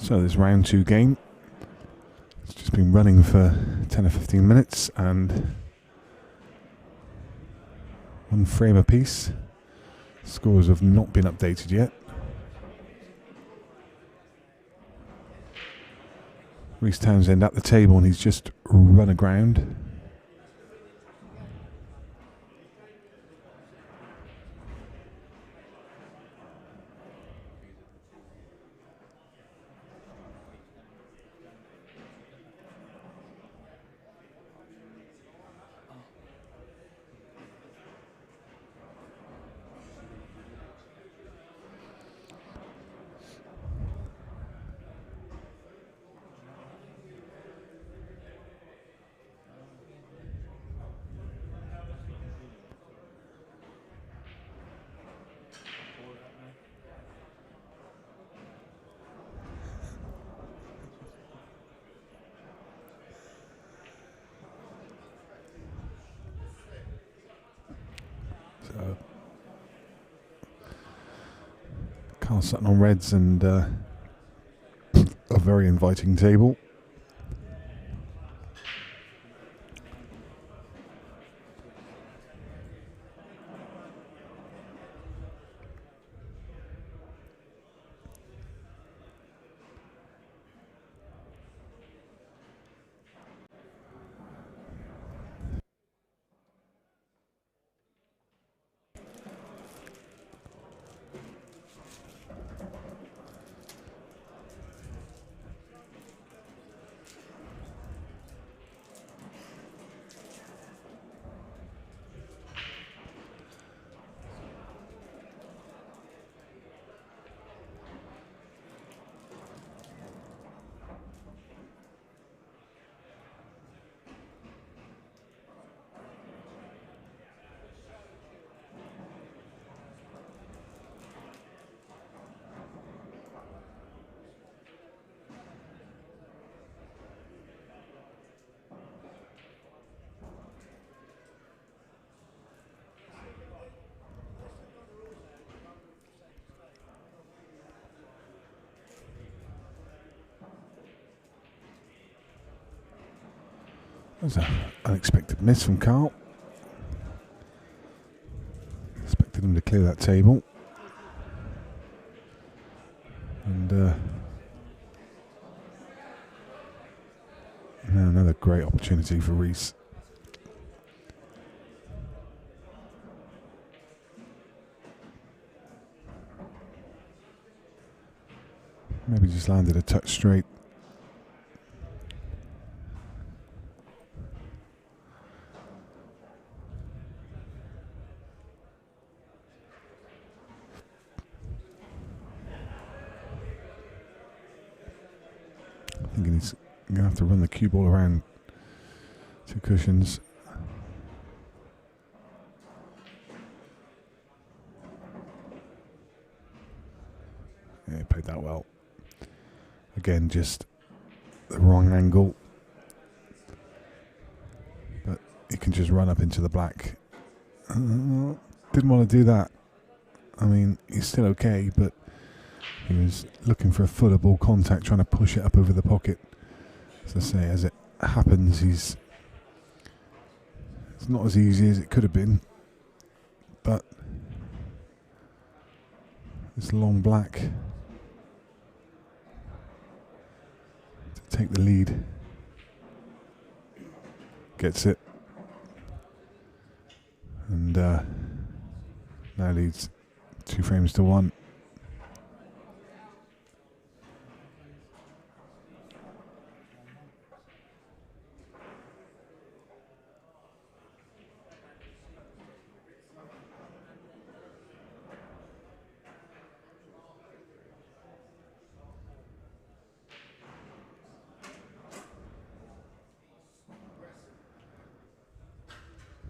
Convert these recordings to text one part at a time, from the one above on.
So this round 2 game, it's just been running for 10 or 15 minutes and 1 frame apiece. Scores have not been updated yet. Reece Townsend at the table and he's just run aground. So karl Sutton on reds and a very inviting table. That was an unexpected miss from Karl. Expected him to clear that table. And now another great opportunity for Rhys. Maybe just landed a touch straight. Thinking he's going to have to run the cue ball around 2 cushions. Yeah, he played that well. Again, just the wrong angle. But he can just run up into the black. Didn't want to do that. I mean, he's still okay, but he was looking for a foot of ball contact, trying to push it up over the pocket. As I say, as it happens, it's not as easy as it could have been, but this long black to take the lead. Gets it. And now leads 2 frames to 1.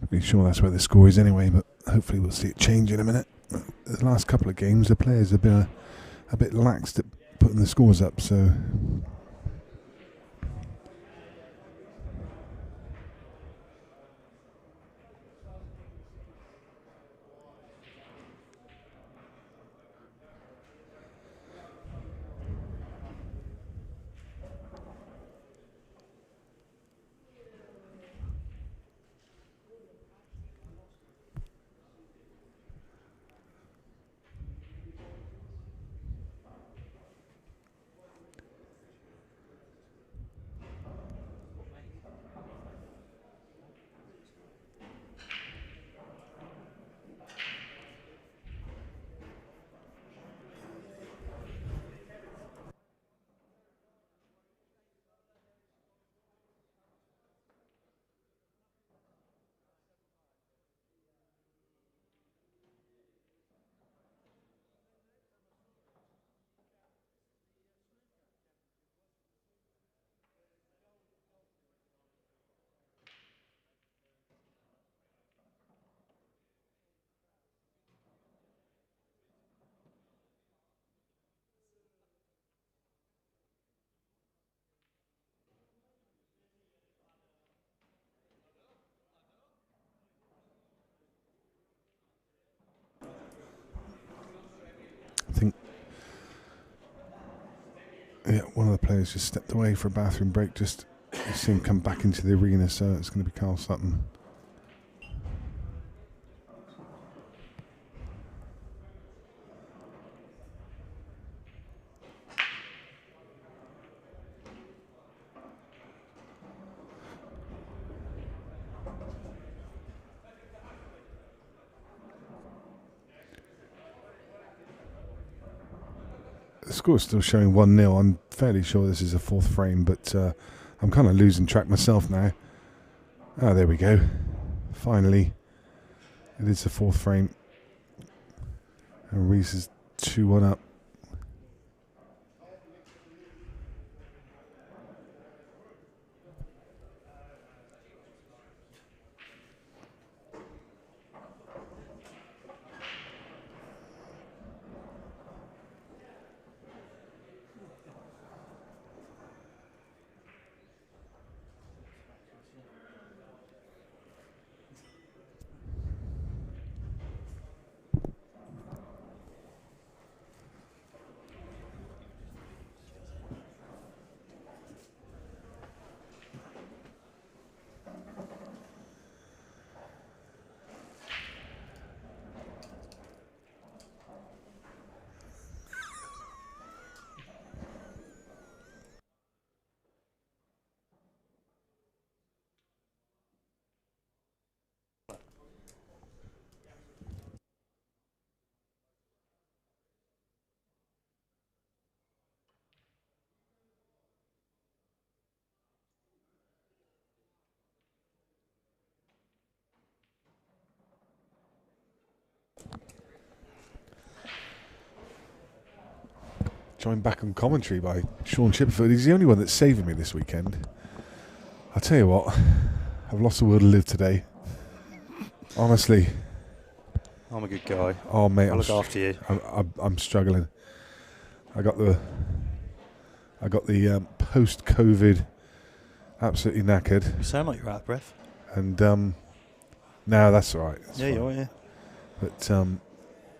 Pretty sure that's where the score is anyway, but hopefully we'll see it change in a minute. The last couple of games, the players have been a bit lax at putting the scores up, so one of the players just stepped away for a bathroom break. Just you see him come back into the arena, so it's going to be Karl Sutton. The score's still showing 1-0. I'm fairly sure this is a fourth frame, but I'm kind of losing track myself now. Ah, there we go. Finally, it is the fourth frame. And Rhys is 2-1 up. Joined back on commentary by Sean Chipperfield. He's the only one that's saving me this weekend. I'll tell you what, I've lost the will to live today. Honestly. I'm a good guy. Oh mate, I'll look after you. I'm struggling. I got the post-COVID absolutely knackered. You sound like you're out of breath. And no, that's all right. Yeah, you are, yeah. But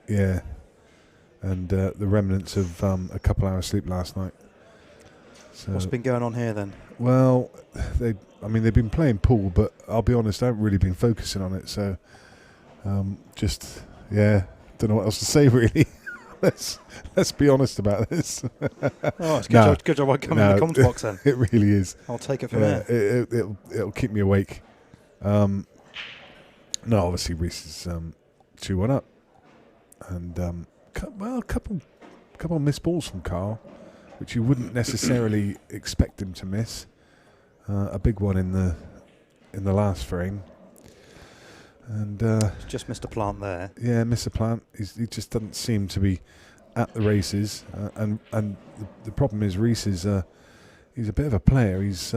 yeah. And the remnants of a couple hours sleep last night. So what's been going on here then? Well, they've been playing pool, but I'll be honest, I haven't really been focusing on it. So don't know what else to say really. let's be honest about this. Oh, it's good job I come in the comments box then. It really is. I'll take it from there. It'll keep me awake. No, obviously Reece is 2-1 up, and a couple missed balls from Karl, which you wouldn't necessarily expect him to miss. A big one in the last frame, and just missed a plant there. Yeah, missed a plant. He just doesn't seem to be at the races, and the problem is Rhys is he's a bit of a player. He's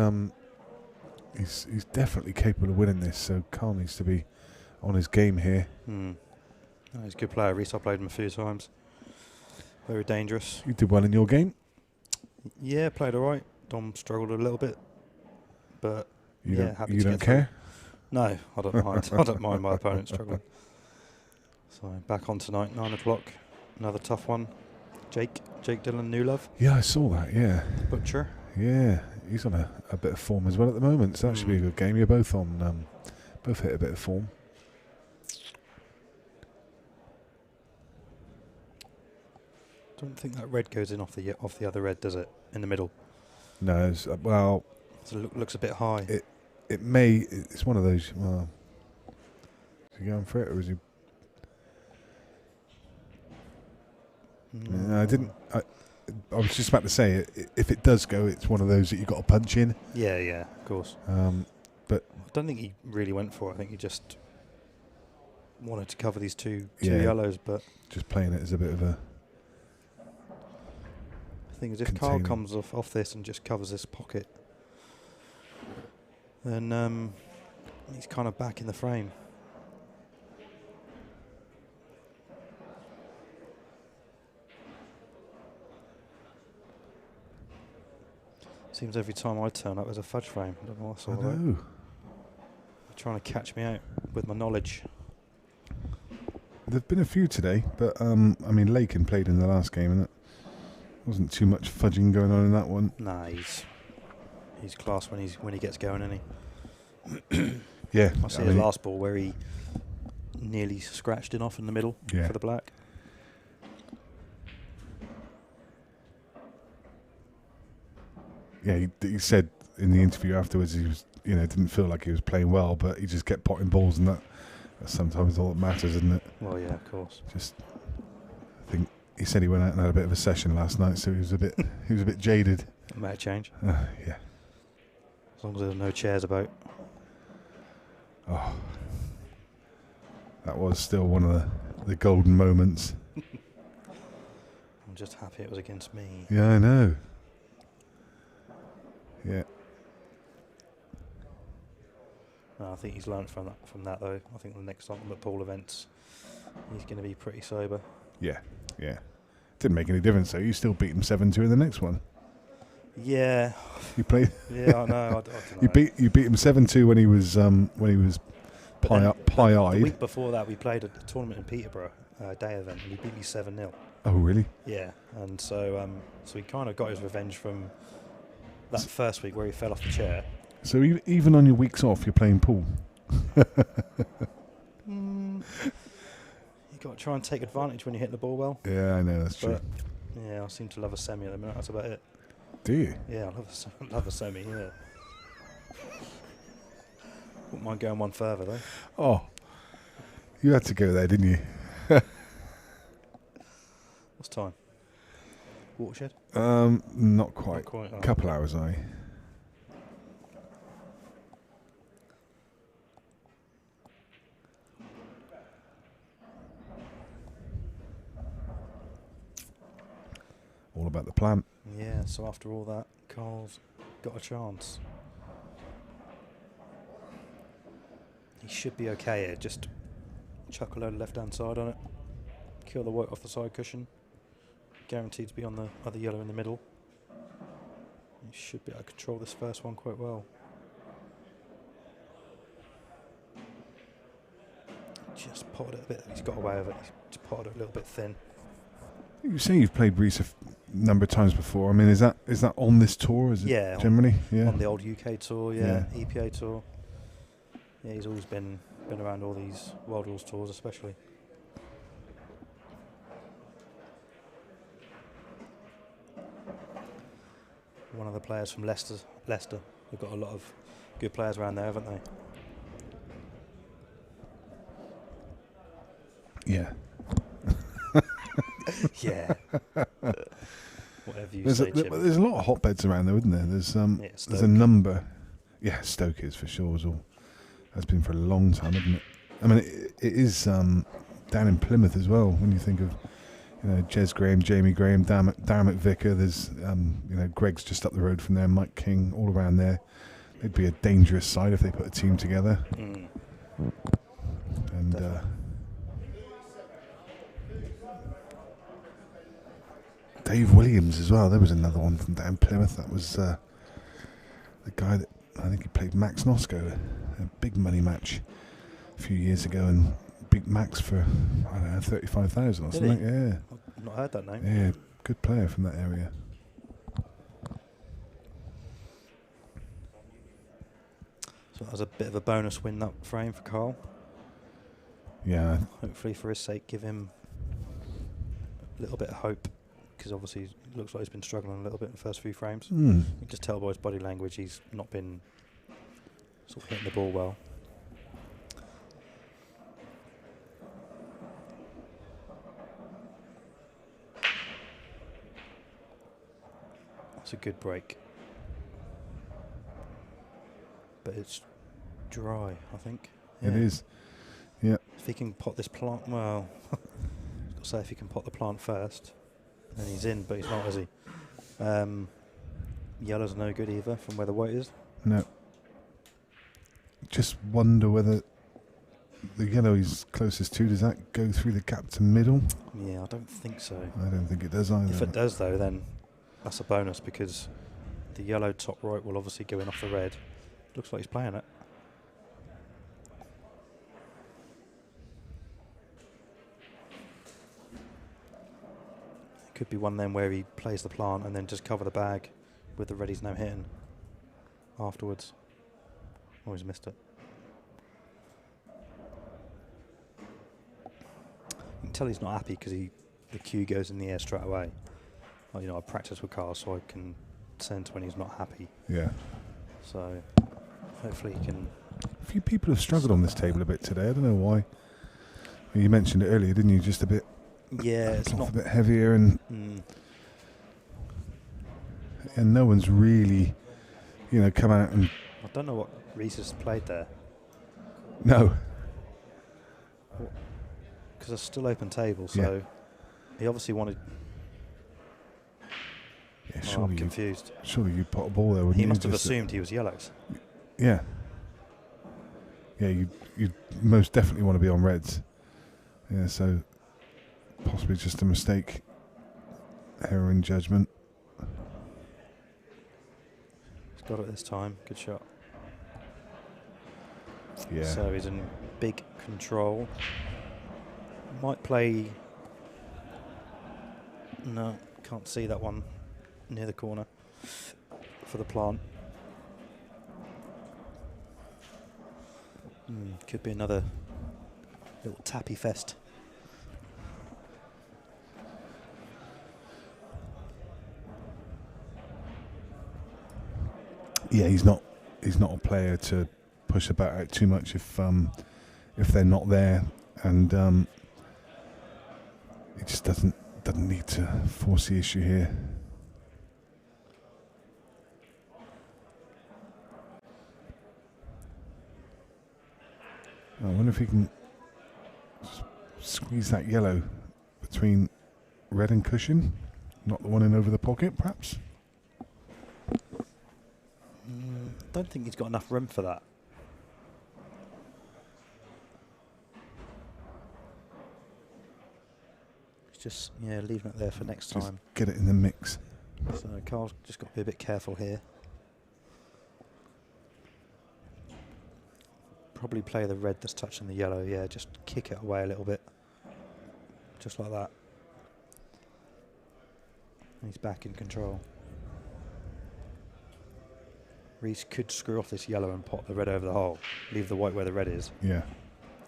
definitely capable of winning this. So Karl needs to be on his game here. Oh, he's a good player. Rhys, I played him a few times. Very dangerous. You did well in your game. Yeah, played all right. Dom struggled a little bit, but happy you to don't care? No, I don't mind. I don't mind my opponent struggling. So back on tonight, 9 o'clock. Another tough one. Jake Dillon, new love. Yeah, I saw that. Yeah. Butcher. Yeah, he's on a bit of form as well at the moment. So that should be a good game. You're both on, both hit a bit of form. Don't think that red goes in off the other red, does it? In the middle. No, well. So it looks a bit high. It may. It's one of those. Well, is he going for it or is he? No, I didn't. I was just about to say, if it does go, it's one of those that you got to punch in. Yeah, of course. But I don't think he really went for it. I think he just wanted to cover these two yellows, but just playing it as a bit of a. The thing is, if Karl comes off this and just covers this pocket, then he's kind of back in the frame. Seems every time I turn up there's a fudge frame. I don't know what's all about. They're trying to catch me out with my knowledge. There've been a few today, but Lakin played in the last game, and Wasn't too much fudging going on in that one. Nah, he's class when he gets going, isn't he? Yeah. I see his last ball where he nearly scratched it off in the middle for the black. Yeah, he said in the interview afterwards he was, didn't feel like he was playing well, but he just kept potting balls, and that's sometimes all that matters, isn't it? Well, yeah, of course. I think he said he went out and had a bit of a session last night, so he was a bit jaded. It might change. Yeah. As long as there's no chairs about. Oh, that was still one of the golden moments. I'm just happy it was against me. Yeah, I know. Yeah. No, I think he's learned from that though. I think the next time at pool events, he's going to be pretty sober. Yeah. Didn't make any difference though. You still beat him 7-2 in the next one. Yeah. You played. Yeah, I know. I don't know. You beat him 7-2 when he was pie-eyed. The week before that, we played a tournament in Peterborough, day event, and he beat me 7-0. Oh, really? Yeah, and so he kind of got his revenge from that first week where he fell off the chair. So even on your weeks off, you're playing pool. You got to try and take advantage when you hit the ball well. Yeah, I know, that's true. Yeah, I seem to love a semi at the minute. That's about it. Do you? Yeah, I love a semi. Yeah. Wouldn't mind going one further though. Oh, you had to go there, didn't you? What's time? Watershed? Not quite. Not quite. A couple hours, All about the plant. Yeah, so after all that, Karl's got a chance. He should be okay here. Just chuck a load of left-hand side on it. Kill the white off the side cushion. Guaranteed to be on the other yellow in the middle. He should be able to control this first one quite well. Just potted it a bit. He's got away with it. He's just potted it a little bit thin. You say you've played Rhys a number of times before. I mean, is that on this tour? Is it generally? On the old UK tour, EPA tour. Yeah, he's always been around all these World Rules tours, especially. One of the players from Leicester. They've got a lot of good players around there, haven't they? Yeah. Yeah. Whatever you say, Jim. There's a lot of hotbeds around there, isn't there? There's a number. Yeah, Stoke is for sure. Has been for a long time, isn't it? I mean, it is down in Plymouth as well. When you think of, Jez Graham, Jamie Graham, Darren McVicker. There's, Greg's just up the road from there. Mike King, all around there. They'd be a dangerous side if they put a team together. And Dave Williams as well. There was another one from down Plymouth. That was the guy that I think he played Max Nosko, a big money match a few years ago, and beat Max for 35,000 or something. Yeah, I've not heard that name. Yeah, good player from that area. So that was a bit of a bonus win, that frame, for Karl. Yeah. Hopefully, for his sake, give him a little bit of hope, because obviously it looks like he's been struggling a little bit in the first few frames. You can just tell by his body language he's not been sort of hitting the ball well. That's a good break. But it's dry, I think. It is. Yeah. If he can pot this plant, well, I was going to say if he can pot the plant first, then he's in, but he's not, is he? Yellow's no good either from where the white is. No. Just wonder whether the yellow he's closest to, does that go through the gap to middle? Yeah, I don't think so. I don't think it does either. If it does, though, then that's a bonus, because the yellow top right will obviously go in off the red. Looks like he's playing it. Could be one then where he plays the plant and then just cover the bag with the ready's no hitting afterwards. Always missed it. You can tell he's not happy because the cue goes in the air straight away. Well, you know, I practice with Karl, so I can sense when he's not happy. Yeah. So hopefully he can. A few people have struggled on this table a bit today. I don't know why. You mentioned it earlier, didn't you? Just a bit. Yeah, it's not a bit heavier, and no one's really, come out and. I don't know what Rhys has played there. No. Because it's still open table, so he obviously wanted. Yeah, surely I'm confused. Surely you put a ball there, wouldn't you? He must have assumed he was yellows. Yeah. Yeah, you most definitely want to be on reds. Yeah, so possibly just a mistake. Error in judgment. He's got it this time. Good shot. Yeah. So he's in big control. Might play. No, can't see that one near the corner for the plant. Could be another little tappy fest. Yeah, he's not a player to push about out too much if they're not there, and he just doesn't need to force the issue here. I wonder if he can squeeze that yellow between red and cushion, not the one in over the pocket, perhaps. Don't think he's got enough room for that. He's just leaving it there for next Just time. get it in the mix. So Karl's just got to be a bit careful here. Probably play the red that's touching the yellow. Yeah, just kick it away a little bit, just like that. And he's back in control. Rhys could screw off this yellow and pop the red over the hole, leave the white where the red is. Yeah.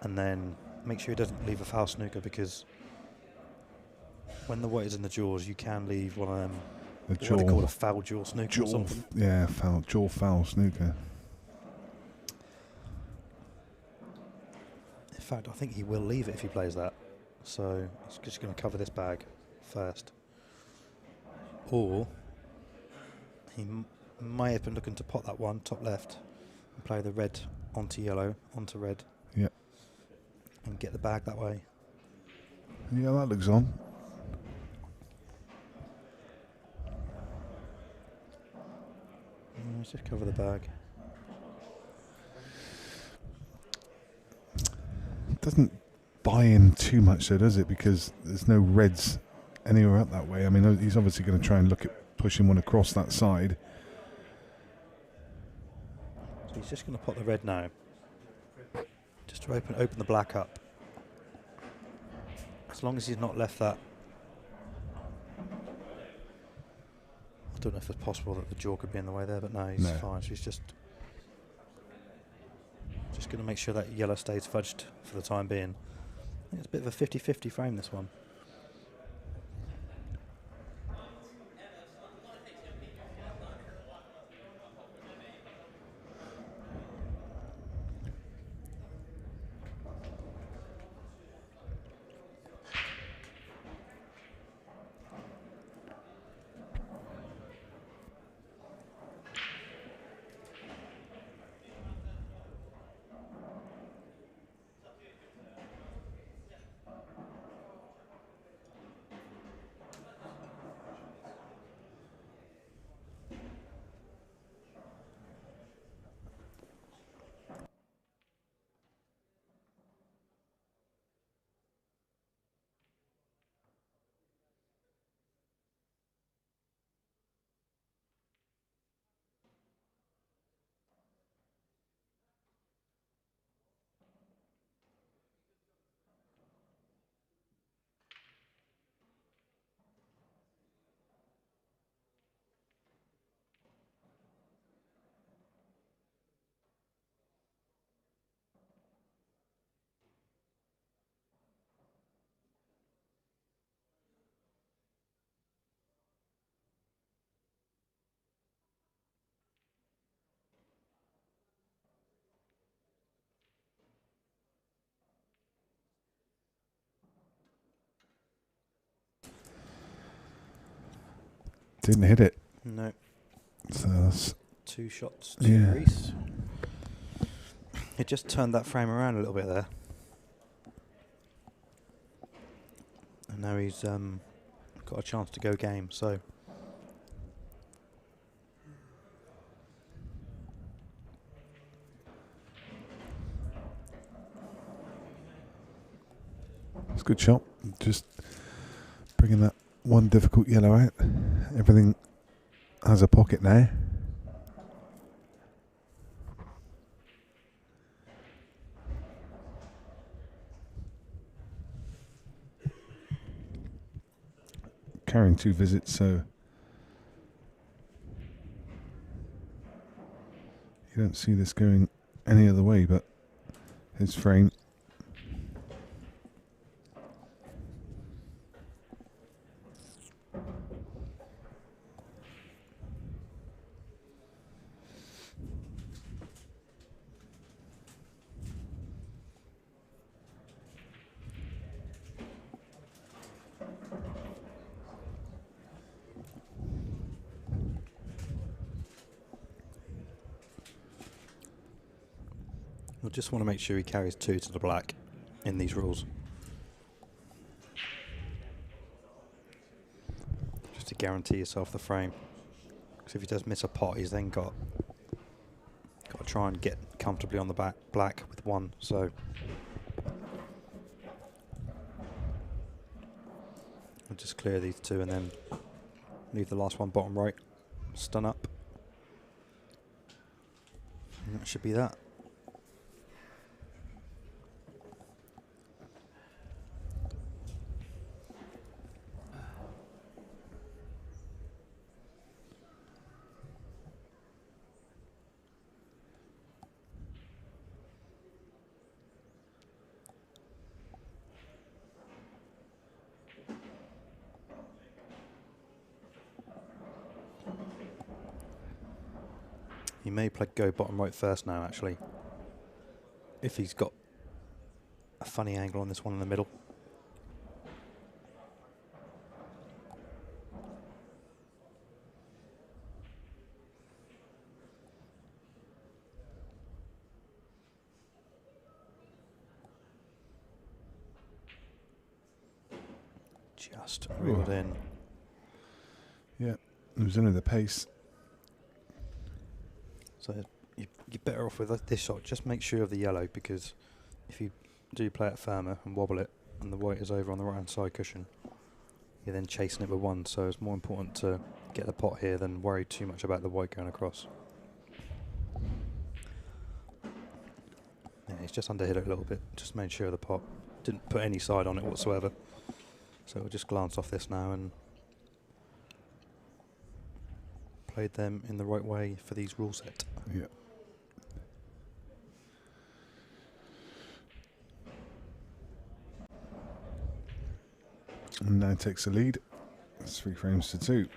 And then make sure he doesn't leave a foul snooker, because when the white is in the jaws, you can leave one of them. What they call a foul jaw snooker or something. Yeah, foul snooker. In fact, I think he will leave it if he plays that. So he's just going to cover this bag first. Or he may have been looking to pot that one, top left, and play the red onto yellow, onto red. Yeah. And get the bag that way. Yeah, that looks on. Let's just cover the bag. Doesn't buy in too much though, does it? Because there's no reds anywhere up that way. I mean, he's obviously going to try and look at pushing one across that side. So he's just going to pot the red now. Just to open the black up. As long as he's not left that. I don't know if it's possible that the jaw could be in the way there, but no, he's fine. So he's just going to make sure that yellow stays fudged for the time being. I think it's a bit of a 50-50 frame, this one. Didn't hit it. No. So that's 2 shots to Yeah. Rhys. It just turned that frame around a little bit there. And now he's got a chance to go game, so... it's a good shot. Just bringing that one difficult yellow out. Everything has a pocket now. Carrying 2 visits, so you don't see this going any other way but his frame. We'll just want to make sure he carries 2 to the black in these rules. Just to guarantee yourself the frame. Because if he does miss a pot, he's then got to try and get comfortably on the black with 1. So I'll just clear these 2 and then leave the last one bottom right, stun up. And that should be that. He may play go bottom right first now, actually. If he's got a funny angle on this one in the middle. Just reeled in. Yeah, it was under the pace. So you're better off with this shot. Just make sure of the yellow, because if you do play it firmer and wobble it and the white is over on the right hand side cushion, you're then chasing it with 1. So it's more important to get the pot here than worry too much about the white going across. Yeah, he's just underhit it a little bit. Just made sure of the pot. Didn't put any side on it whatsoever. So we'll just glance off this now and played them in the right way for these rule set. Yeah. And now takes the lead. It's 3 frames to 2.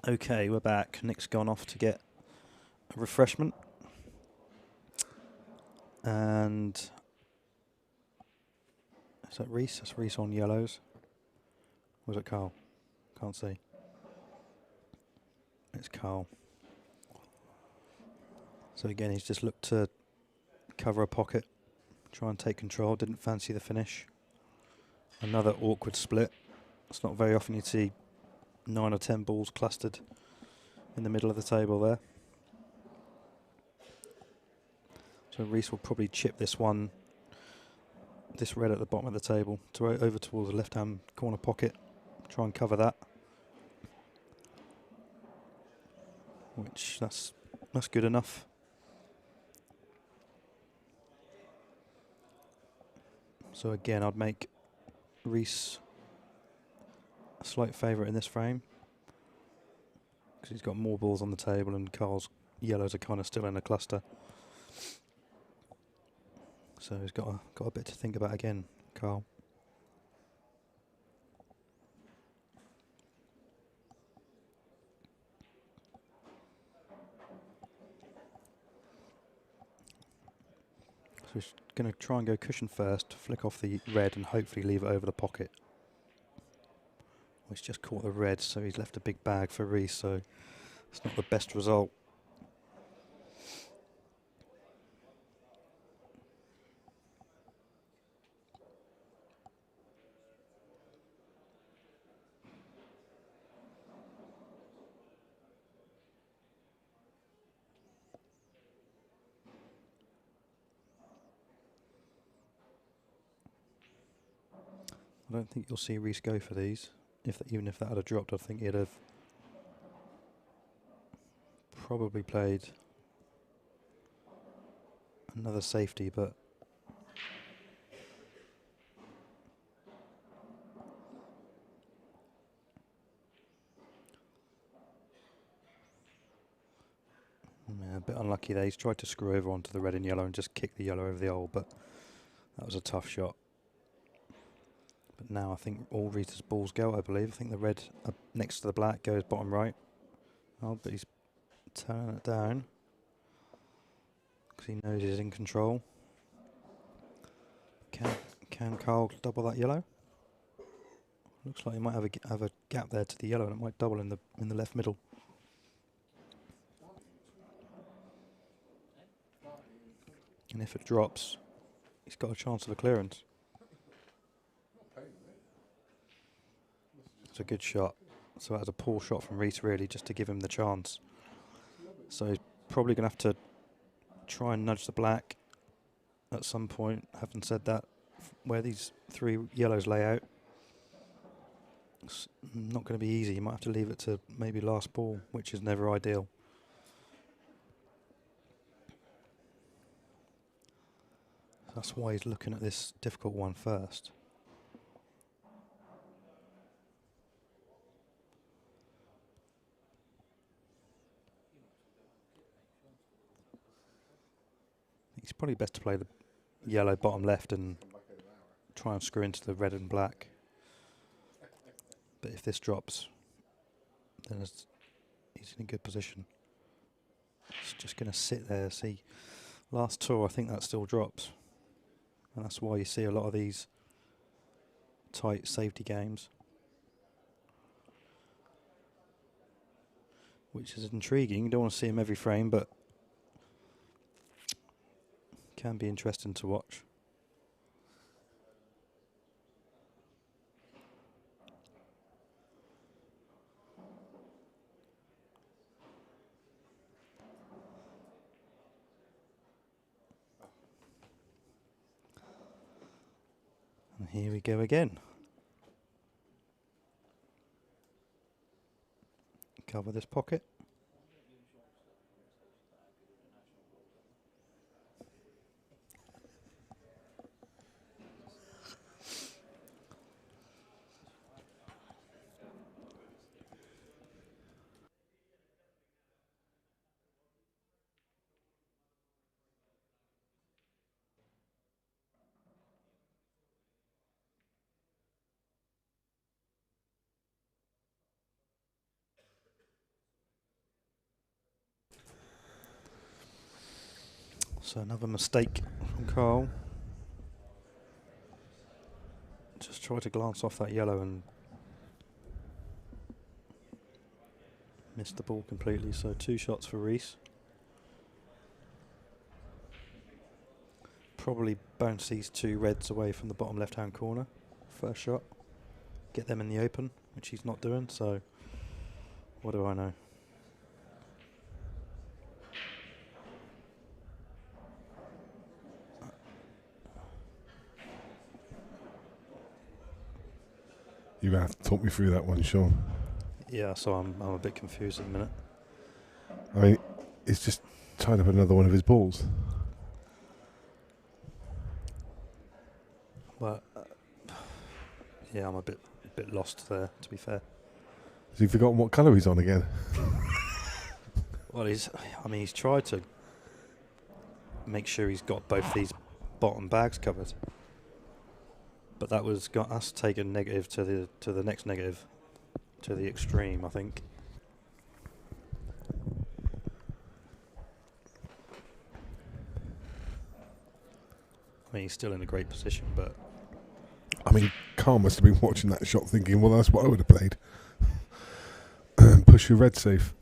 Okay, we're back. Nick's gone off to get a refreshment. And is that Rhys? That's Rhys on yellows. Or is it Karl? Can't see. It's Karl. So again, he's just looked to cover a pocket, try and take control. Didn't fancy the finish. Another awkward split. It's not very often you'd see 9 or 10 balls clustered in the middle of the table there. So Rhys will probably chip this one, this red at the bottom of the table, to over towards the left-hand corner pocket. Try and cover that. Which that's good enough. So again, I'd make Rhys a slight favourite in this frame because he's got more balls on the table and Karl's yellows are kind of still in a cluster. So he's got a bit to think about again, Karl. So he's going to try and go cushion first, flick off the red and hopefully leave it over the pocket. Well, he's just caught the red, so he's left a big bag for Rhys, so it's not the best result. I don't think you'll see Rhys go for these. Even if that had dropped, I think he'd have probably played another safety, but yeah, a bit unlucky there. He's tried to screw over onto the red and yellow and just kick the yellow over the hole, but that was a tough shot. But now I think all Rita's balls go, I believe. I think the red up next to the black goes bottom right. Oh, but he's turning it down because he knows he's in control. Can Karl double that yellow? Looks like he might have a gap there to the yellow, and it might double in the left middle. And if it drops, he's got a chance of a clearance. It's a good shot. So that was a poor shot from Rhys, really, just to give him the chance. So he's probably going to have to try and nudge the black at some point. Having said that, where these 3 yellows lay out, it's not going to be easy. You might have to leave it to maybe last ball, which is never ideal. That's why he's looking at this difficult one first. It's probably best to play the yellow bottom left and try and screw into the red and black. But if this drops, then he's in a good position. It's just going to sit there. See, last tour, I think that still drops. And that's why you see a lot of these tight safety games. Which is intriguing. You don't want to see him every frame, but can be interesting to watch. And here we go again. Cover this pocket. So another mistake from Karl. Just try to glance off that yellow and missed the ball completely. So 2 shots for Rhys. Probably bounce these 2 reds away from the bottom left-hand corner. First shot. Get them in the open, which he's not doing. So what do I know? You're going to have to talk me through that one, Sean. Yeah, so I'm a bit confused at the minute. I mean, he's just tied up another one of his balls. But yeah, I'm a bit lost there, to be fair. Has he forgotten what colour he's on again? Well, he's tried to make sure he's got both these bottom bags covered. But that was got us taken negative to the next negative, to the extreme, I think. I mean, he's still in a great position, but I mean, Karl must have been watching that shot thinking, well, that's what I would have played. Push your red safe.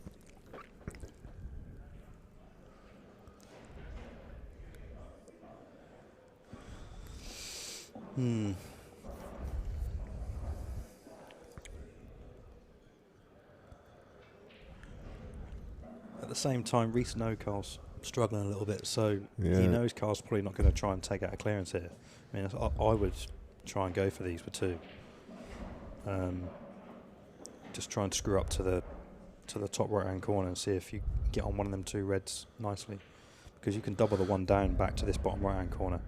At the same time, Rhys knows Karl's struggling a little bit, so Yeah. he knows Karl's probably not going to try and take out a clearance here. I mean, I would try and go for these with 2. Just try and screw up to the top right-hand corner and see if you get on one of them 2 reds nicely, because you can double the one down back to this bottom right-hand corner.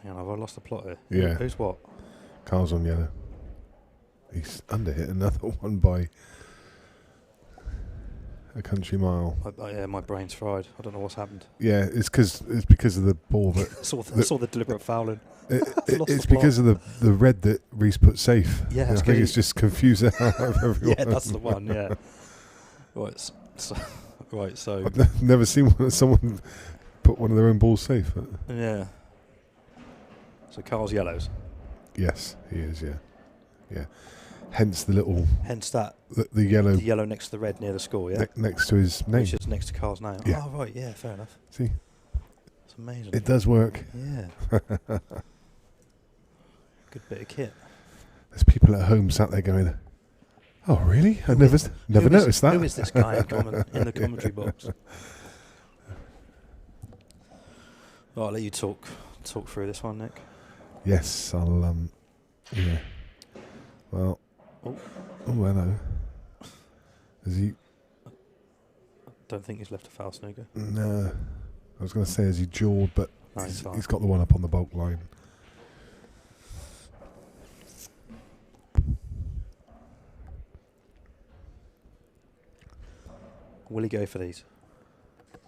Hang on, have I lost the plot here? Yeah. Who's what? Karl's on yellow. He's underhit another one by a country mile. Yeah, my brain's fried. I don't know what's happened. Yeah, it's because of the ball that. I saw the deliberate fouling. It's because of the red that Rhys put safe. Yeah, I think it's just confused out of everyone. Yeah, that's the one. Yeah. Right. So. I've never seen someone put one of their own balls safe. Yeah. So Karl's yellows. Yes, he is. Yeah. Hence the little. Hence that. The yellow. The yellow next to the red near the score. Yeah. Next to his name. Which is next to Karl's name. Yeah. Oh right. Yeah. Fair enough. See. It's amazing. It does work. Yeah. Good bit of kit. There's people at home sat there going, "Oh, really? I never noticed that." Who is this guy in the commentary box? Right, I'll let you talk through this one, Nick. Yes, I'll. Yeah. Well. Oh, hello. Is he? Don't think he's left a foul snooker. No. I was going to say, is he jawed, but No, he's got the one up on the bulk line. Will he go for these?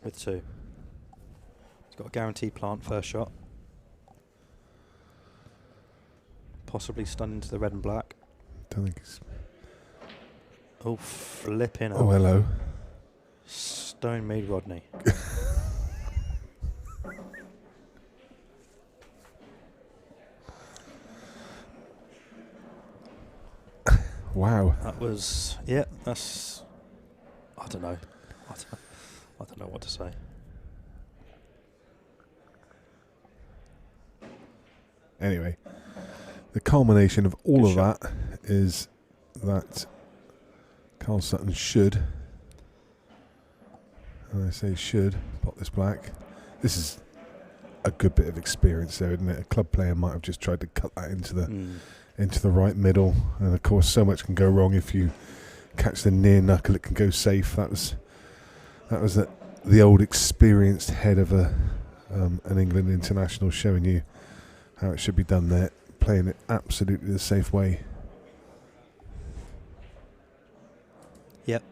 With 2. He's got a guaranteed plant first shot. Possibly stun into the red and black. Don't think he's. Oh, flipping Oh, hello. Stone made Rodney. Wow. That was, yeah, that's, I don't know. I don't know what to say. Anyway, the culmination of all Good of shot. that is that karl Sutton should, and I say should, pot this black. This is a good bit of experience there, isn't it? A club player might have just tried to cut that into the right middle, and of course so much can go wrong if you catch the near knuckle. It can go safe. That was the old experienced head of an England international showing you how it should be done there, playing it absolutely the safe way. Yep.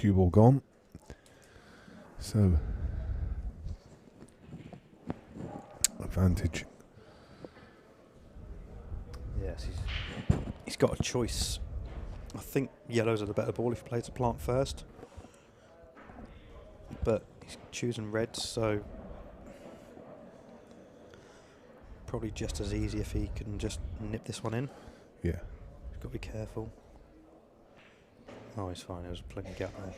cue ball gone. So, advantage. Yes, he's got a choice. I think yellows are the better ball if he plays the plant first. But he's choosing reds, so probably just as easy if he can just nip this one in. Yeah. He's got to be careful. Oh, he's fine. There's plenty of gap there.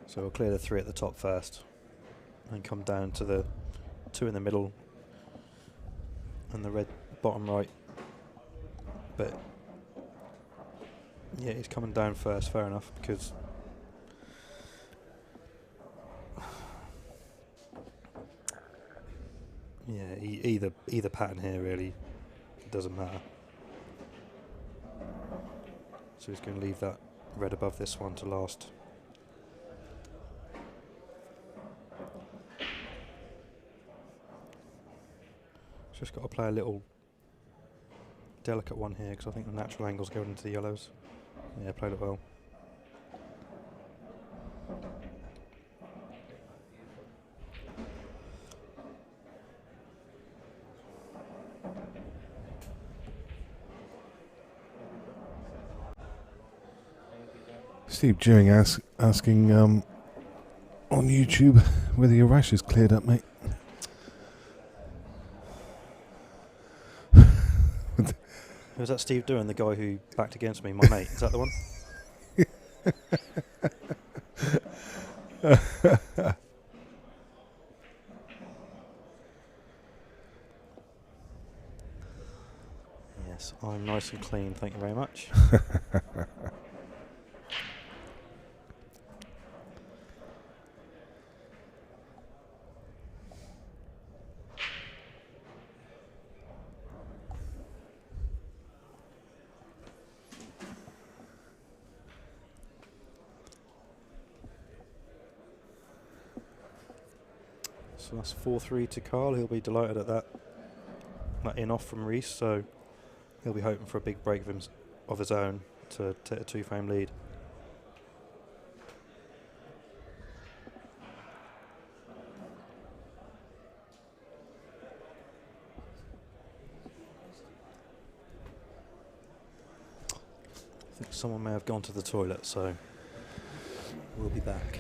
So we'll clear the 3 at the top first and come down to the 2 in the middle and the red bottom right. But yeah, he's coming down first, fair enough, because yeah, either pattern here really doesn't matter. So he's going to leave that red above this one to last. Just got to play a little delicate one here because I think the natural angle's going into the yellows. Yeah, played it well. Steve Dewing asking on YouTube whether your rash is cleared up, mate. Who's that Steve doing? The guy who backed against me, my mate. Is that the one? Yes, I'm nice and clean, thank you very much. So that's 4-3 to Karl. He'll be delighted at that. That in off from Rhys, so he'll be hoping for a big break of his own to take a 2-frame lead. I think someone may have gone to the toilet, so we'll be back.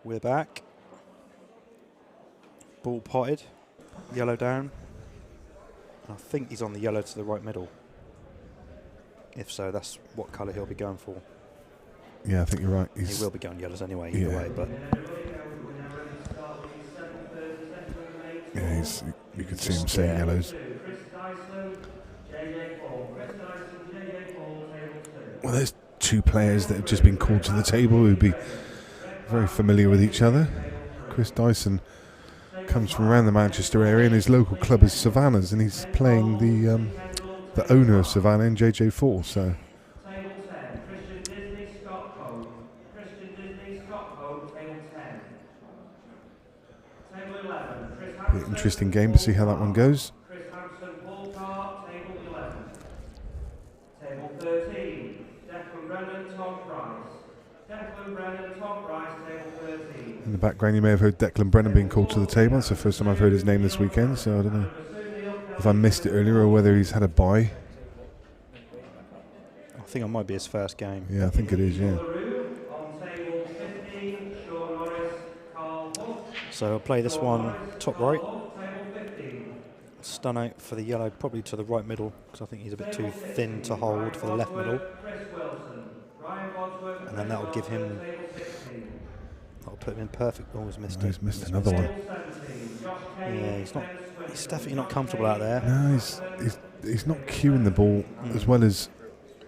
We're back. Ball potted, yellow down. I think he's on the yellow to the right middle. If so, that's what colour he'll be going for. Yeah, I think you're right. He will be going yellows anyway, either way. But yeah, you could see him saying yellows. Well, there's 2 players that have just been called to the table who'd be very familiar with each other. Chris Dyson comes from around the Manchester area, and his local club is Savannah's, and he's playing the owner of Savannah in JJ4. So be an interesting game to see how that one goes. In the background, you may have heard Declan Brennan being called to the table. It's the first time I've heard his name this weekend, so I don't know if I missed it earlier or whether he's had a bye. I think it might be his first game. Yeah, I think it is, yeah. So I'll play this one top right. Stun out for the yellow, probably to the right middle, because I think he's a bit too thin to hold for the left middle. And then that will give him... That'll put him in perfect. Oh, he's missed it. He's missed another one. Yeah, he's definitely not comfortable out there. No, he's not cueing the ball as well as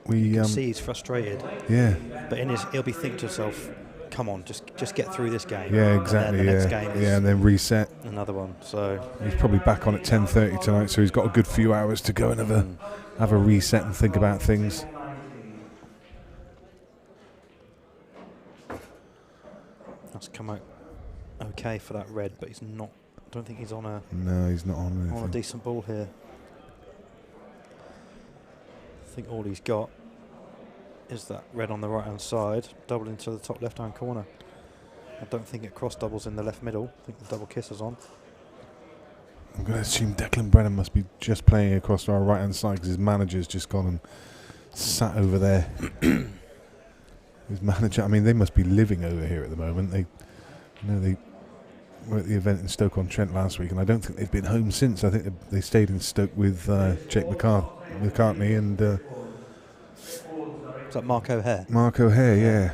we... You can see he's frustrated. Yeah. But he'll be thinking to himself, come on, just get through this game. Yeah, exactly. And then the next game is and then reset. another one. So he's probably back on at 10:30 tonight, so he's got a good few hours to go and have a reset and think about things. That's come out okay for that red, but he's not. I don't think he's on a. No, he's not on a decent ball here. I think all he's got is that red on the right hand side, double into the top left hand corner. I don't think it cross doubles in the left middle. I think the double kiss is on. I'm going to assume Declan Brennan must be just playing across to our right hand side because his manager's just gone and sat over there. His manager, I mean, they must be living over here at the moment. They were at the event in Stoke-on-Trent last week, and I don't think they've been home since. I think they stayed in Stoke with Jake McCartney and... is that Mark O'Hare? Mark O'Hare, yeah.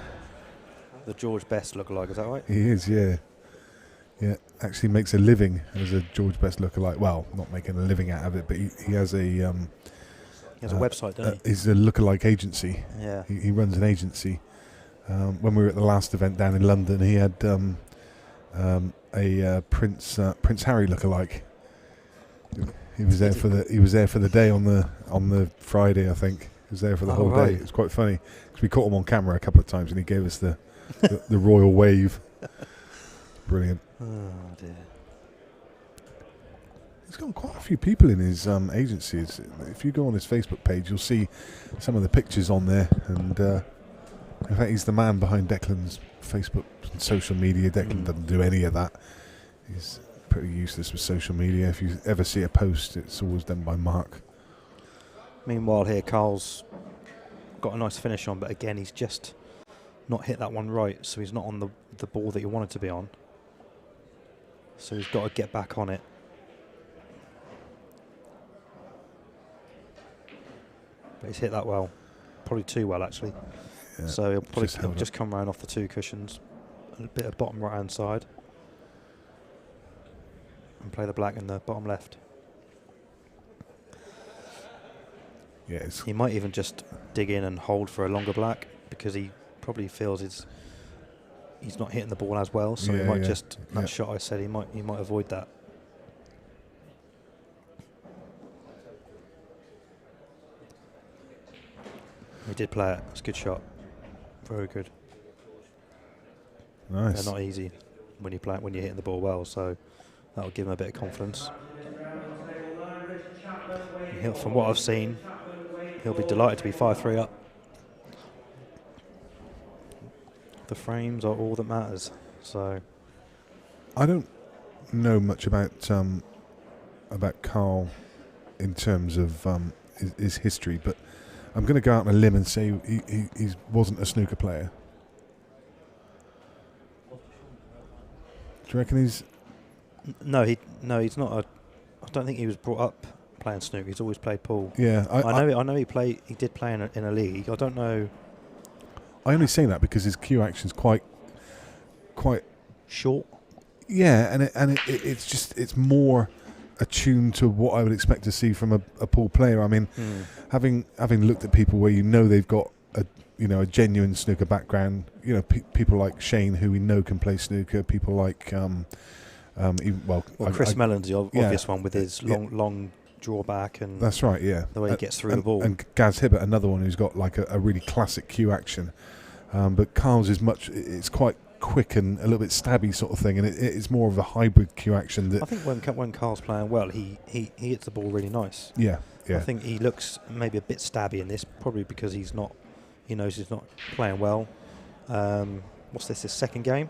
The George Best lookalike, is that right? He is, yeah. Yeah, actually makes a living as a George Best lookalike. Well, not making a living out of it, but he has a... he has a website, doesn't he? He's a lookalike agency. Yeah. He runs an agency. When we were at the last event down in London, he had a Prince Harry lookalike. He was there for the day on the Friday, I think. He was there for the whole day. It was quite funny because we caught him on camera a couple of times, and he gave us the royal wave. Brilliant. Oh dear. He's got quite a few people in his agencies. If you go on his Facebook page, you'll see some of the pictures on there, and in fact, he's the man behind Declan's Facebook and social media. Declan doesn't do any of that. He's pretty useless with social media. If you ever see a post, it's always done by Mark. Meanwhile here, Karl's got a nice finish on, but again, he's just not hit that one right, so he's not on the ball that he wanted to be on. So he's got to get back on it. But he's hit that well. Probably too well, actually. Yeah, so he'll probably just come round off the two cushions. A bit of bottom right-hand side. And play the black in the bottom left. Yes. He might even just dig in and hold for a longer black because he probably feels he's not hitting the ball as well. So he might just that shot I said he might avoid that. He did play it. It's a good shot. Very good. Nice. They're not easy when you're hitting the ball well. So that'll give him a bit of confidence. From what I've seen, he'll be delighted to be 5-3 up. The frames are all that matters. So I don't know much about Karl in terms of his history, but I'm going to go out on a limb and say he wasn't a snooker player. Do you reckon he's? No, he's not. I don't think he was brought up playing snooker. He's always played pool. Yeah, I know he did play in a league. I don't know. I only say that because his cue action's quite short. Yeah, and it's more attuned to what I would expect to see from a pool player. I mean, having looked at people where they've got a genuine snooker background, people like Shane, who we know can play snooker, people like Well, Chris Mellon's the yeah, obvious one with his long drawback and that's right, yeah. the way he gets through the ball. And Gaz Hibbert, another one who's got like a really classic cue action. But Karl's is it's quite quick and a little bit stabby sort of thing, and it's more of a hybrid cue action. That I think when Karl's playing well, he hits the ball really nice. Yeah. I think he looks maybe a bit stabby in this, probably because he knows he's not playing well. What's this, his second game?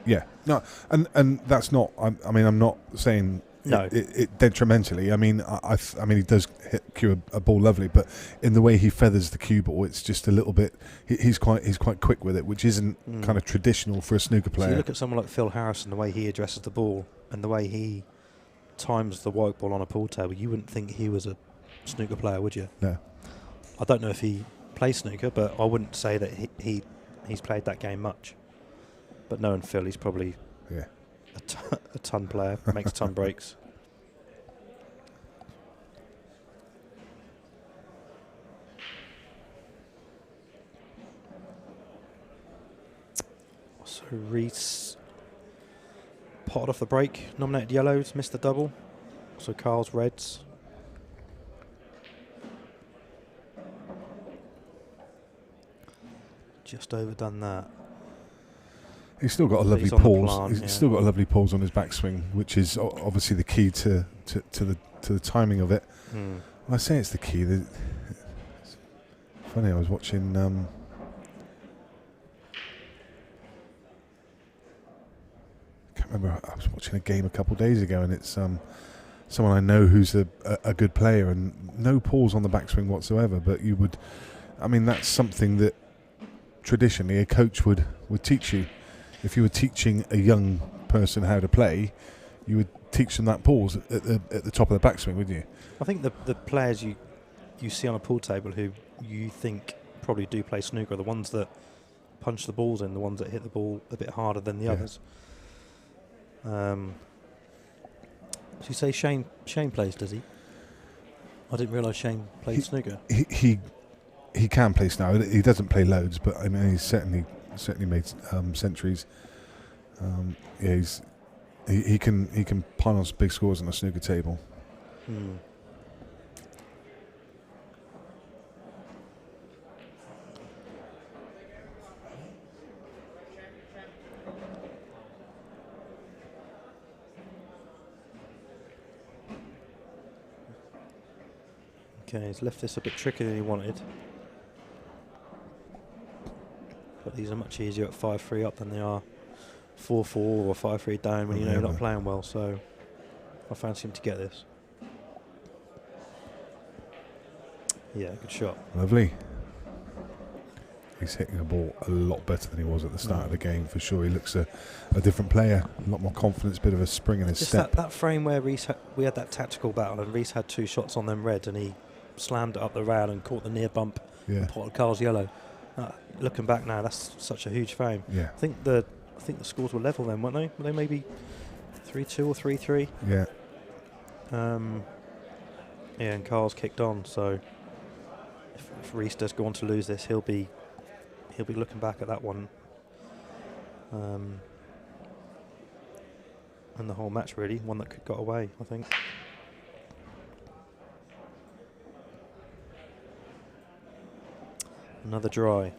Yeah, no, and that's not. I mean, I'm not saying no it detrimentally. I mean, I mean, he does cue a ball lovely, but in the way he feathers the cue ball, it's just a little bit. He's quite quick with it, which isn't kind of traditional for a snooker player. So you look at someone like Phil Harrison, the way he addresses the ball and the way he times the white ball on a pool table. You wouldn't think he was a snooker player, would you? No. I don't know if he plays snooker, but I wouldn't say that he's played that game much. But knowing Phil, he's probably a ton player, makes ton breaks. So Rhys potted off the break, nominated yellows, missed the double. So Karl's reds. Just overdone that. He's still got a lovely pause. He's still got a lovely pause on his backswing, which is obviously the key to the timing of it. I say it's the key. It's funny. I was watching. Can't remember. I was watching a game a couple of days ago, and it's someone I know who's a good player, and no pause on the backswing whatsoever. But you would, I mean, that's something that traditionally a coach would teach you. If you were teaching a young person how to play, you would teach them that pause at the top of the backswing, wouldn't you? I think the players you see on a pool table who you think probably do play snooker are the ones that punch the balls in, the ones that hit the ball a bit harder than the others. So you say Shane plays, does he? I didn't realise Shane played snooker. He can play now. He doesn't play loads, but I mean he's certainly made centuries. He can pile on some big scores on a snooker table. Okay, he's left this a bit trickier than he wanted. But these are much easier at 5-3 up than they are 4-4 or 5-3 down when you know you're not playing well. So I fancy him to get this. Yeah, good shot. Lovely. He's hitting the ball a lot better than he was at the start of the game, for sure. He looks a different player, a lot more confidence, bit of a spring in his step. That frame where Rhys we had that tactical battle and Rhys had 2 shots on them red and he slammed it up the rail and caught the near bump and potted Karl's yellow. Looking back now, that's such a huge frame. Yeah. I think the scores were level then, weren't they? Were they maybe 3-2 or 3-3? Yeah. And Karl's kicked on. So if Rhys does go on to lose this, he'll be looking back at that one, and the whole match really, one that got away, I think. Another dry.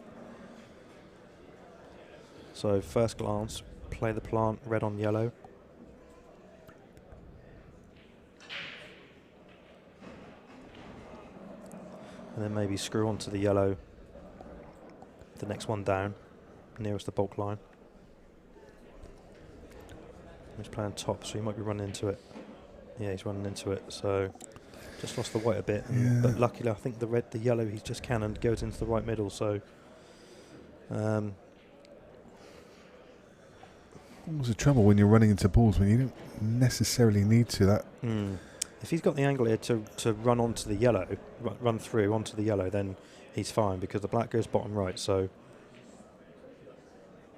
So first glance, play the plant, red on yellow. And then maybe screw onto the yellow, the next one down, nearest the bulk line. He's playing top, so he might be running into it. Yeah, he's running into it, so just lost the white a bit. But luckily, I think the yellow he's just cannoned goes into the right middle, so what's the trouble when you're running into balls when you don't necessarily need to? That if he's got the angle here to run onto the yellow, run through onto the yellow, then he's fine because the black goes bottom right. So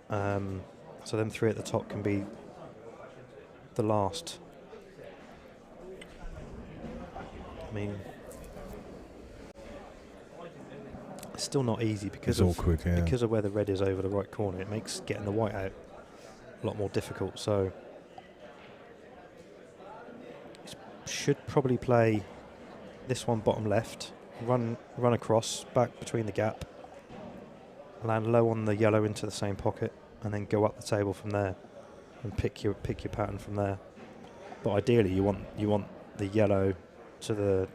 so them 3 at the top can be the last. I mean, it's still not easy because it's awkward, because of where the red is over the right corner. It makes getting the white out a lot more difficult. So should probably play this one bottom left, run across, back between the gap, land low on the yellow into the same pocket, and then go up the table from there and pick your pattern from there. But ideally you want the yellow to the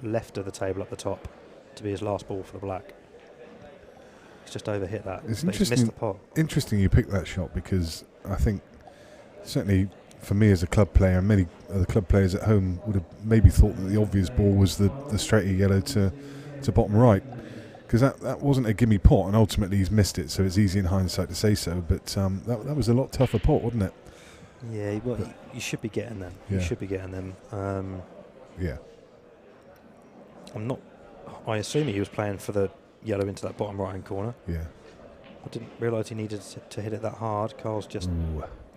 left of the table at the top to be his last ball for the black. He's just overhit that. It's but he's missed the pot. Interesting you picked that shot, because I think certainly for me as a club player, and many other club players at home would have maybe thought that the obvious ball was the straighter yellow to bottom right, because that wasn't a gimme pot, and ultimately he's missed it, so it's easy in hindsight to say so, but that was a lot tougher pot, wasn't it? Yeah, well, you should be getting them. Yeah. You should be getting them. Yeah. I assume he was playing for the yellow into that bottom right-hand corner. Yeah. I didn't realise he needed to hit it that hard. Karl's just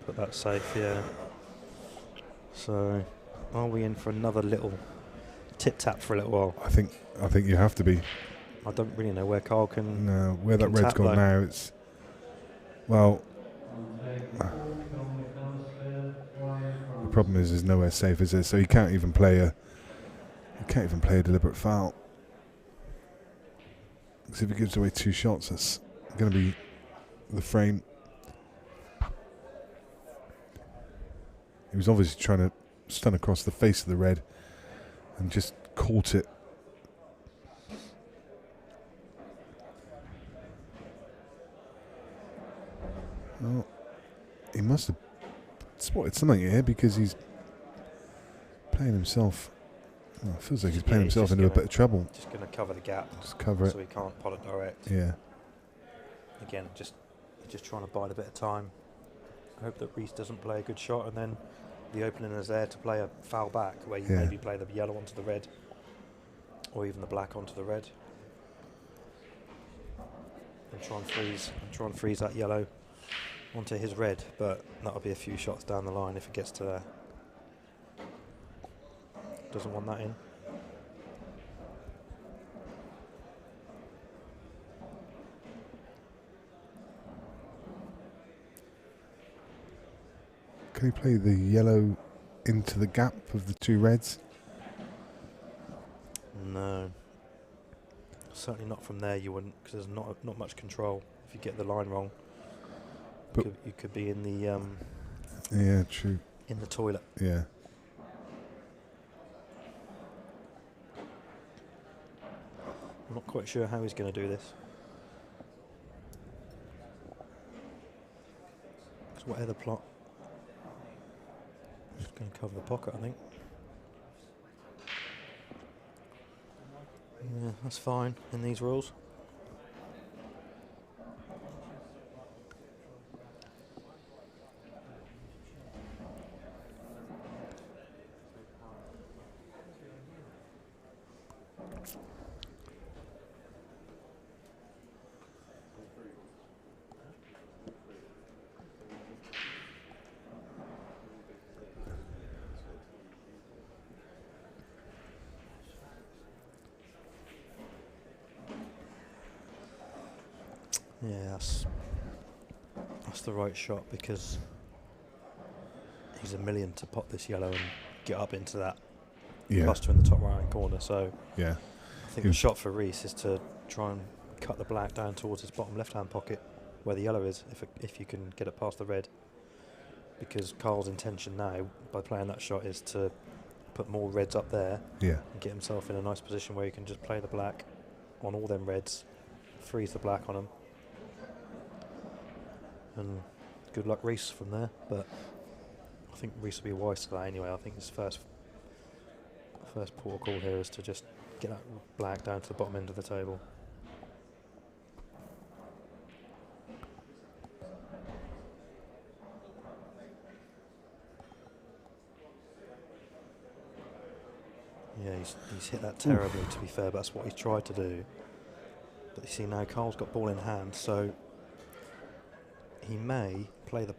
put that safe, yeah. So, are we in for another little tip-tap for a little while? I think you have to be. I don't really know where Karl can... No, where that can red's tap gone though. now, it's... Well... The problem is there's nowhere safe, is there? So you can't even play a deliberate foul. Because if he gives away 2 shots, that's going to be the frame. He was obviously trying to stun across the face of the red and just caught it. Well, he must have spotted something here, because he's playing himself. Well, it feels like he's playing himself into a bit of trouble. Just going to cover the gap. Just cover it. So he can't pot it direct. Yeah. Again, just trying to bide a bit of time. I hope that Rhys doesn't play a good shot, and then the opening is there to play a foul back, where you maybe play the yellow onto the red, or even the black onto the red, and try and freeze that yellow onto his red. But that'll be a few shots down the line if it gets to there. Doesn't want that in. Can he play the yellow into the gap of the 2 reds? No. Certainly not from there, you wouldn't, because there's not much control if you get the line wrong. But You could be in the yeah, true. in the toilet. Yeah. I'm not quite sure how he's going to do this. Because whatever the plot, just going to cover the pocket, I think. Yeah, that's fine in these rules. Yeah, that's the right shot, because he's a million to pot this yellow and get up into that cluster in the top right-hand corner. So yeah, I think the shot for Rhys is to try and cut the black down towards his bottom left-hand pocket where the yellow is, if you can get it past the red. Because Karl's intention now, by playing that shot, is to put more reds up there and get himself in a nice position where he can just play the black on all them reds, freeze the black on them. And good luck Rhys from there, but I think Rhys will be wise to that anyway. I think his first port of call here is to just get that black down to the bottom end of the table. Yeah, he's hit that terribly, to be fair, but that's what he's tried to do. But you see now Karl's got ball in hand, so he may play the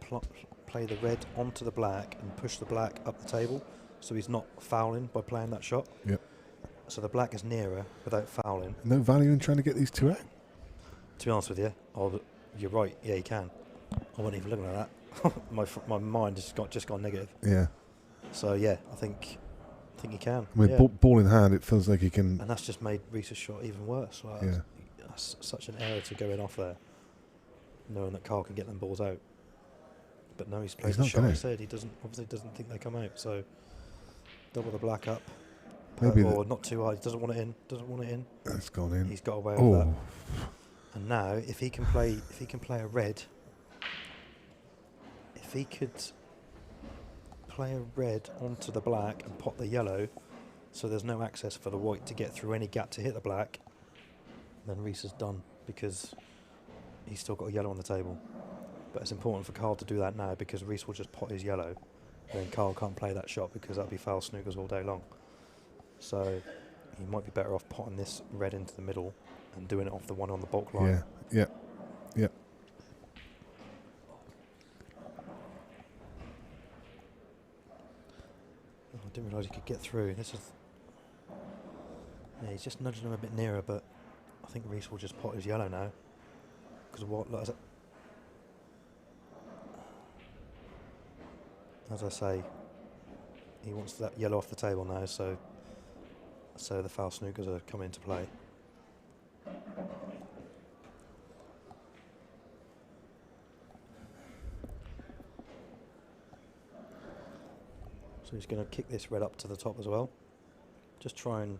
red onto the black and push the black up the table, so he's not fouling by playing that shot. Yep. So the black is nearer without fouling. No value in trying to get these 2 out? To be honest with you, you're right. Yeah, you can. I wasn't even looking at that. My mind has just gone negative. Yeah. So yeah, I think I think he can. With Yeah. ball in hand, it feels like he can. And that's just made Rhys's shot even worse. Like, Yeah. that's such an error to go in off there, knowing that Karl can get them balls out. But no, he's played the not shot. gonna. I said he obviously doesn't think they come out. So double the black up. Maybe Or not too hard. He doesn't want it in. Doesn't want it in. It's gone in. He's got away with that. And now, if he can play a red, if he could play a red onto the black and pot the yellow, so there's no access for the white to get through any gap to hit the black, then Rhys is done, because he's still got a yellow on the table. But it's important for Karl to do that now, because Rhys will just pot his yellow, and then Karl can't play that shot because that'll be foul snookers all day long. So he might be better off potting this red into the middle and doing it off the one on the bulk line. Yeah. Oh, I didn't realise he could get through. Yeah, he's just nudging him a bit nearer, but I think Rhys will just pot his yellow now. Because what, like, as I say, he wants that yellow off the table now, so the foul snookers are coming into play. So he's going to kick this red up to the top as well. Just try and...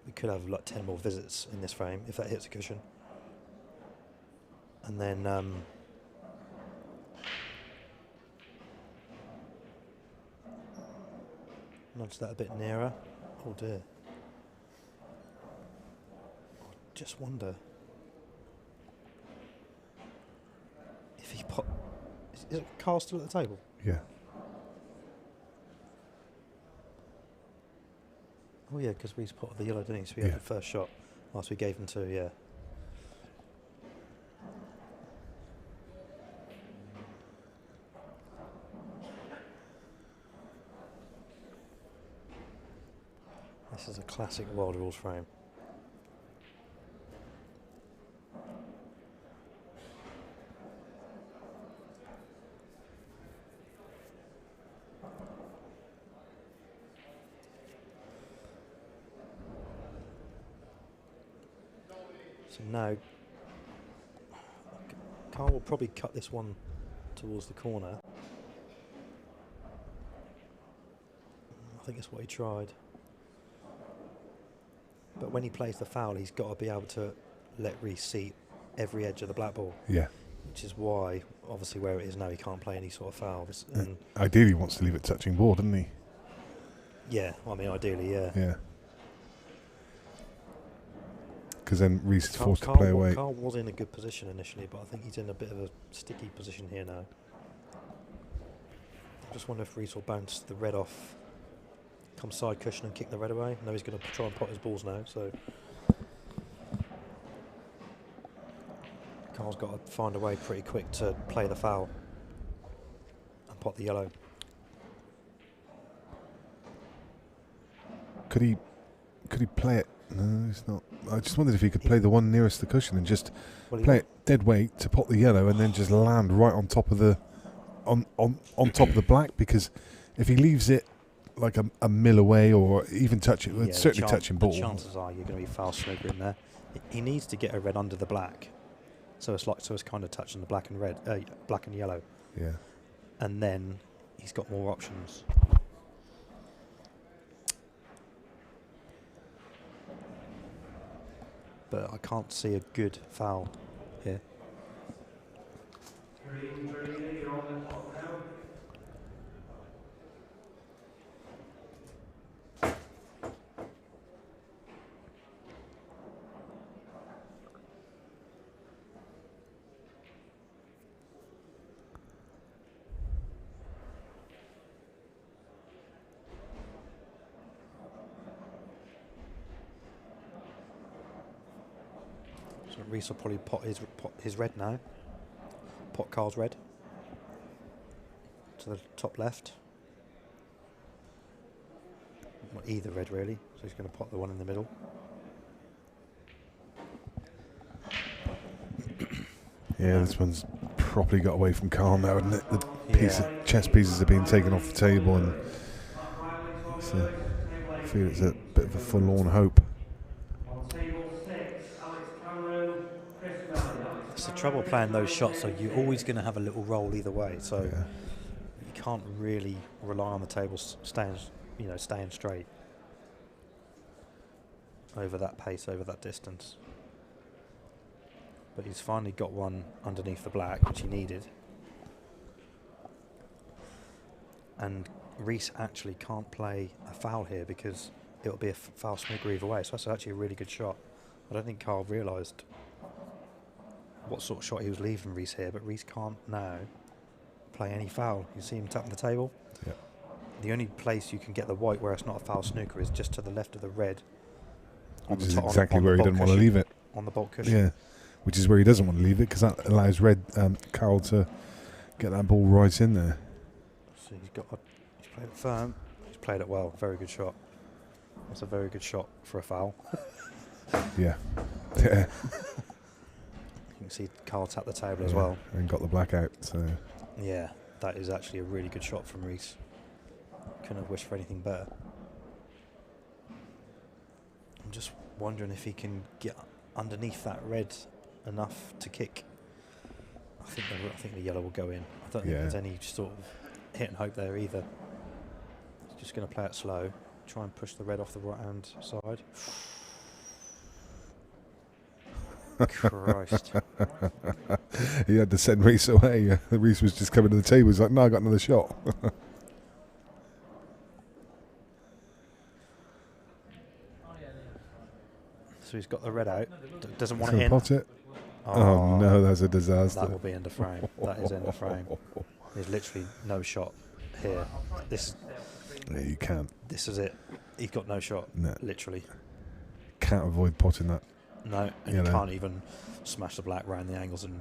We could have like 10 more visits in this frame if that hits a cushion. And then... nudge that a bit nearer. Oh dear. I just wonder... if he pop... Is Karl still at the table? Yeah. Oh yeah, because Rhys potted the yellow, didn't he? So he had the first shot. Whilst we gave him two, yeah. This is a classic Wild Rules frame. So now, Karl will probably cut this one towards the corner. I think that's what he tried. But when he plays the foul, he's got to be able to let Rhys see every edge of the black ball. Yeah. Which is why, obviously, where it is now, he can't play any sort of fouls. And ideally, he wants to leave it touching board, doesn't he? Yeah, I mean, ideally, yeah. Yeah. Because then Rhys is forced to play away. Karl was in a good position initially, but I think he's in a bit of a sticky position here now. I just wonder if Rhys will bounce the red off, come side cushion and kick the red away. No, he's going to try and pot his balls now, so... Karl's got to find a way pretty quick to play the foul and pot the yellow. Could he play it? No, it's not. I just wondered if he could play the one nearest the cushion and just play it dead weight to pot the yellow and then just land right on top of the on top of the black, because if he leaves it like a mil away or even touch it, it's certainly touching ball. The chances are you're going to be foul snooker in there. He needs to get a red under the black, so it's kind of touching the black and red, black and yellow. Yeah. And then he's got more options. But I can't see a good foul here. So Rhys will probably pot his red now. Pot Karl's red. To the top left. Not either red really, so he's going to pot the one in the middle. Yeah, this one's properly got away from Karl now, and the chess pieces are being taken off the table, and feel it's a bit of a forlorn hope. It's the trouble playing those shots, so you're always going to have a little roll either way. So Yeah. you can't really rely on the table staying straight over that pace, over that distance. But he's finally got one underneath the black, which he needed. And Rhys actually can't play a foul here because it'll be a foul snooker either way. So that's actually a really good shot. I don't think Karl realised what sort of shot he was leaving Rhys here, but Rhys can't now play any foul. You see him tapping the table? Yeah. The only place you can get the white where it's not a foul snooker is just to the left of the red. Which is exactly where he didn't want to leave it. On the bolt cushion. Yeah, which is where he doesn't want to leave it because that allows Karl to get that ball right in there. So he's played it firm. He's played it well. Very good shot. That's a very good shot for a foul. Yeah. Yeah. You can see Karl tap the table as well. And got the black out. So. Yeah, that is actually a really good shot from Rhys. Couldn't have wished for anything better. I'm just wondering if he can get underneath that red enough to kick. I think the yellow will go in. I don't think there's any sort of hit and hope there either. He's just going to play it slow, try and push the red off the right hand side. Christ. He had to send Rhys away. Rhys was just coming to the table. He's like, no, I got another shot. So he's got the red out. Doesn't want it in. Pot it? Oh no, that's a disaster. That will be end of frame. That is end of frame. There's literally no shot here. Yeah, you can't. This is it. He's got no shot. No. Literally. Can't avoid potting that. No, and you can't even smash the black round the angles, and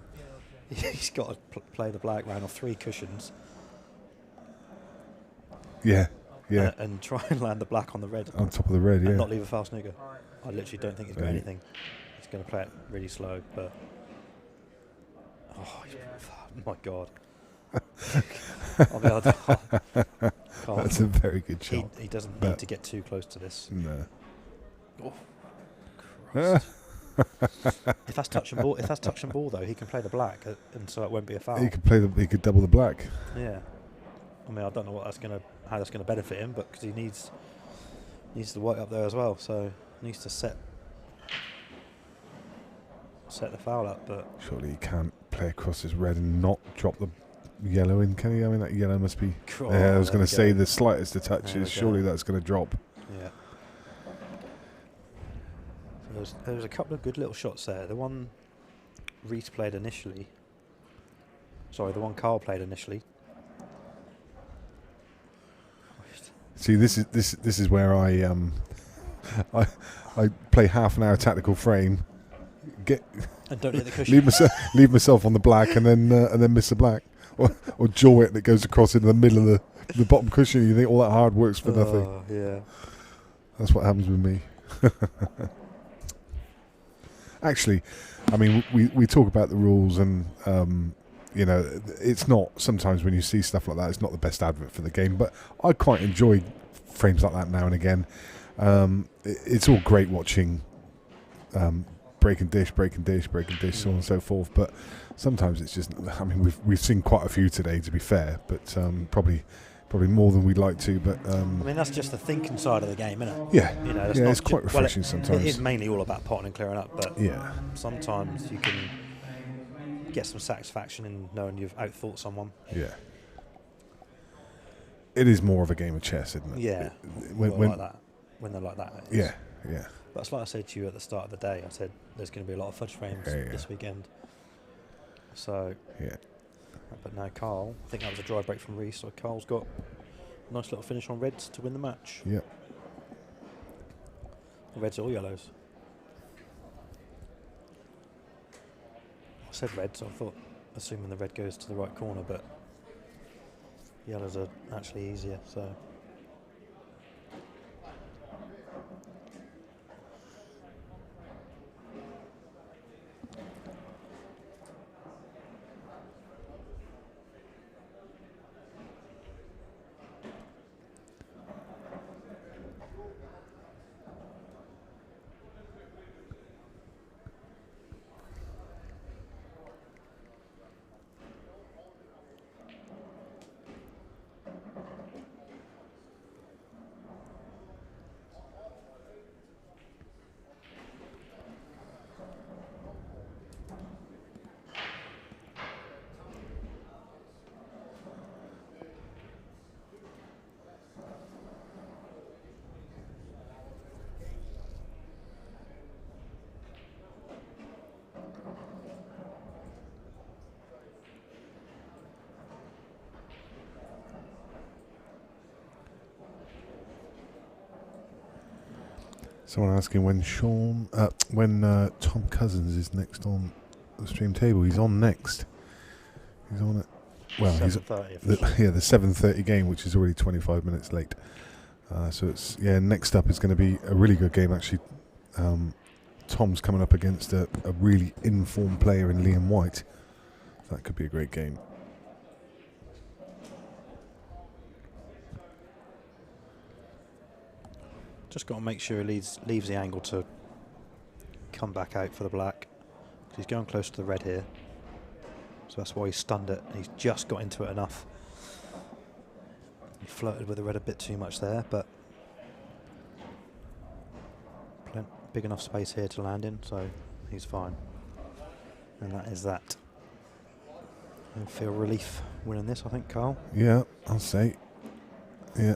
he's got to play the black round off 3 cushions. Yeah, yeah. And try and land the black on the red. On top of the red, and not leave a foul snooker. I literally don't think he's got anything. He's going to play it really slow, but oh my God. That's a very good shot. He doesn't need to get too close to this. No. Oh, Christ. If that's touch and ball, though, he can play the black, and so it won't be a foul. He could double the black. Yeah. I mean, I don't know how that's gonna benefit him, but because he needs the white up there as well, so he needs to set the foul up. But surely he can't play across his red and not drop the yellow in, can he? I mean, that yellow must be. I was going to say the slightest of touches. Surely that's going to drop. Yeah. So there was a couple of good little shots there. The one Rhys played initially. Sorry, the one Karl played initially. See, this is where I play half an hour tactical frame, and don't hit the cushion. leave myself on the black, and then miss the black, or jaw it that goes across into the middle of the bottom cushion. You think all that hard work's for nothing. Yeah, that's what happens with me. Actually, I mean, we talk about the rules and. You know, it's not, sometimes when you see stuff like that, it's not the best advert for the game, but I quite enjoy frames like that now and again. It's all great watching break and dish, so on and so forth, but sometimes it's just, I mean, we've seen quite a few today, to be fair, but probably more than we'd like to, but... I mean, that's just the thinking side of the game, isn't it? Yeah, you know, it's quite refreshing sometimes. It is mainly all about potting and clearing up, but yeah, sometimes you can get some satisfaction in knowing you've outthought someone. Yeah. It is more of a game of chess, isn't it? Yeah. When they're like that. Yeah. But it's like I said to you at the start of the day, I said there's going to be a lot of fudge frames this weekend. So, yeah. But now Karl, I think that was a dry break from Rhys, so Karl's got a nice little finish on reds to win the match. Yeah. Reds or yellows? I said red, so I thought, assuming the red goes to the right corner, but yellows are actually easier, so... Someone asking when Tom Cousins is next on the stream table. He's on next. He's on it. Well, he's 7:30. the 7:30 game, which is already 25 minutes late. So it's next up is going to be a really good game actually. Tom's coming up against a really informed player in Liam White. That could be a great game. Just got to make sure he leaves the angle to come back out for the black. Because he's going close to the red here. So that's why he stunned it. And he's just got into it enough. He flirted with the red a bit too much there, but big enough space here to land in, so he's fine. And that is that. I feel relief winning this, I think, Karl. Yeah, I'll say. Yeah,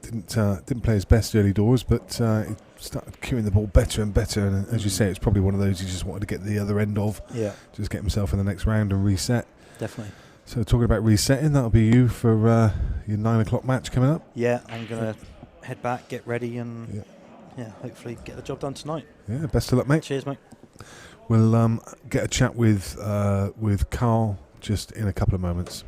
didn't play his best early doors, but he started cueing the ball better and better. And as you say, it's probably one of those he just wanted to get the other end of. Yeah. Just get himself in the next round and reset. Definitely. So talking about resetting, that'll be you for your 9 o'clock match coming up. Yeah, I'm gonna head back, get ready, and hopefully get the job done tonight. Yeah, best of luck, mate. Cheers, mate. We'll get a chat with Karl just in a couple of moments.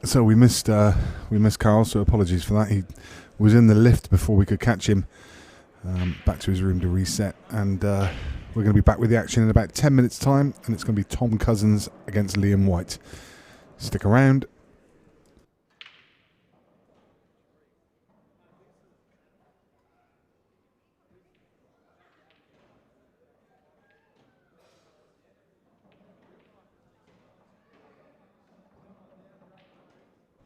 So we missed Karl, so apologies for that. He was in the lift before we could catch him. Back to his room to reset, and we're going to be back with the action in about 10 minutes time, and it's going to be Tom Cousins against Liam White. Stick around.